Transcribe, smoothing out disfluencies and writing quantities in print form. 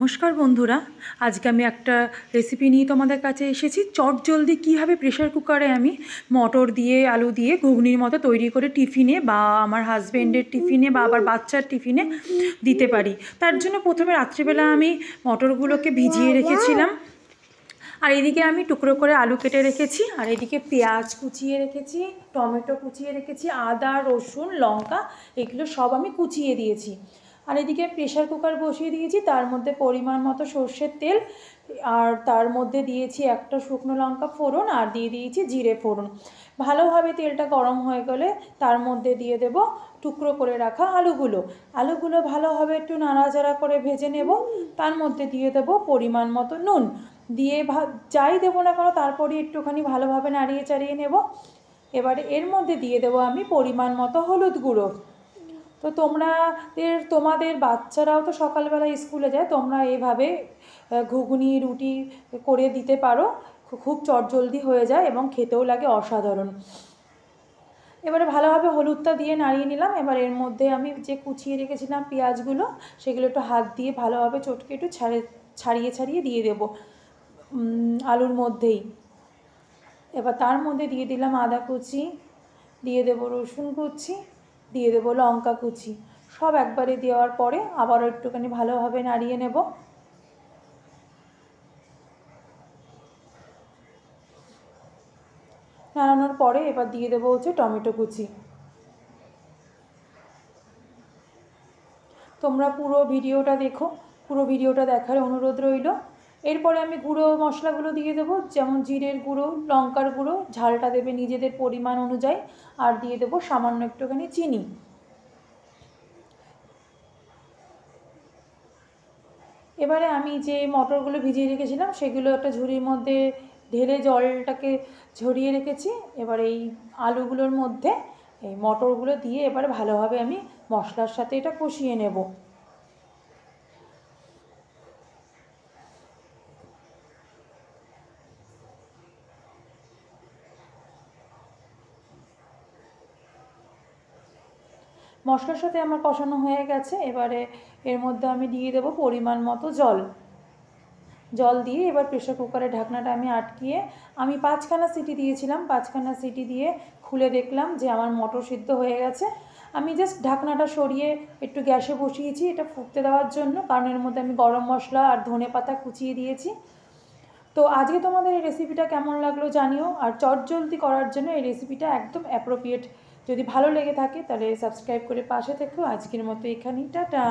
নমস্কার বন্ধুরা, আজকে আমি একটা রেসিপি নিয়ে তোমাদের কাছে এসেছি। চটজলদি কীভাবে প্রেশার কুকারে আমি মটর দিয়ে আলু দিয়ে ঘুগনির মতো তৈরি করে টিফিনে বা আমার হাজব্যান্ডের টিফিনে বা আবার বাচ্চার টিফিনে দিতে পারি। তার জন্য প্রথমে রাত্রিবেলা আমি মটরগুলোকে ভিজিয়ে রেখেছিলাম, আর এদিকে আমি টুকরো করে আলু কেটে রেখেছি, আর এদিকে পেঁয়াজ কুচিয়ে রেখেছি, টমেটো কুচিয়ে রেখেছি, আদা রসুন লঙ্কা এগুলো সব আমি কুচিয়ে দিয়েছি। আর এদিকে প্রেশার কুকার বসিয়ে দিয়েছি, তার মধ্যে পরিমাণ মতো সর্ষের তেল, আর তার মধ্যে দিয়েছি একটা শুকনো লঙ্কা ফোড়ন, আর দিয়ে দিয়েছি জিরে ফোড়ন। ভালোভাবে তেলটা গরম হয়ে গেলে তার মধ্যে দিয়ে দেব টুকরো করে রাখা আলুগুলো ভালোভাবে একটু নাড়াচাড়া করে ভেজে নেব। তার মধ্যে দিয়ে দেব পরিমাণ মতো নুন, দিয়ে যাই দেবো না কেন তারপরে একটুখানি ভালোভাবে নাড়িয়ে চাড়িয়ে নেব। এবারে এর মধ্যে দিয়ে দেবো আমি পরিমাণ মতো হলুদ গুঁড়ো। তো তোমাদের বাচ্চারাও তো সকালবেলা স্কুলে যায়, তোমরা এইভাবে ঘুগনি রুটি করে দিতে পারো, খুব চটজলদি হয়ে যায় এবং খেতেও লাগে অসাধারণ। এবারে ভালোভাবে হলুদটা দিয়ে নাড়িয়ে নিলাম। এবার এর মধ্যে আমি যে কুচিয়ে রেখেছিলাম পেঁয়াজগুলো, সেগুলো একটু হাত দিয়ে ভালোভাবে চটকে একটু ছাড়িয়ে ছাড়িয়ে দিয়ে দেবো আলুর মধ্যেই। এবার তার মধ্যে দিয়ে দিলাম আদা কুচি, দিয়ে দেবো রসুন কুচি, দিয়ে দেবো লঙ্কা কুচি, সব একবারে দেওয়ার পরে আবারও একটুখানি ভালোভাবে নাড়িয়ে নেব। নাড়ানোর পরে এবার দিয়ে দেবো টমেটো কুচি। তোমরা পুরো ভিডিওটা দেখো, পুরো ভিডিওটা দেখার অনুরোধ রইল। এরপরে আমি গুঁড়ো মশলাগুলো দিয়ে দেবো, যেমন জিরের গুঁড়ো, লঙ্কার গুঁড়ো, ঝালটা দেবে নিজেদের পরিমাণ অনুযায়ী, আর দিয়ে দেবো সামান্য একটুখানি চিনি। এবারে আমি যে মটরগুলো ভিজিয়ে রেখেছিলাম সেগুলো একটা ঝুড়ির মধ্যে ঢেলে জলটাকে ঝরিয়ে রেখেছি। এবার এই আলুগুলোর মধ্যে এই মটরগুলো দিয়ে এবারে ভালোভাবে আমি মশলার সাথে এটা কষিয়ে নেব। মশলার সাথে আমার কষানো হয়ে গেছে। এবারে এর মধ্যে আমি দিয়ে দেবো পরিমাণ মতো জল দিয়ে এবার প্রেশার কুকারের ঢাকনাটা আমি আটকিয়ে, আমি 5খানা সিটি দিয়েছিলাম, 5খানা সিটি দিয়ে খুলে দেখলাম যে আমার মটর সিদ্ধ হয়ে গেছে। আমি জাস্ট ঢাকনাটা সরিয়ে একটু গ্যাসে বসিয়েছি এটা ফুটতে দেওয়ার জন্য, কারণ এর মধ্যে আমি গরম মশলা আর ধনে পাতা কুচিয়ে দিয়েছি। তো আজকে তোমাদের এই রেসিপিটা কেমন লাগলো জানিও, আর চটজলদি করার জন্য এই রেসিপিটা একদম অ্যাপ্রোপ্রিয়েট। যদি ভালো লেগে থাকে তাহলে সাবস্ক্রাইব করে পাশে থেকো। আজকের মতো এখানেই, টাটা।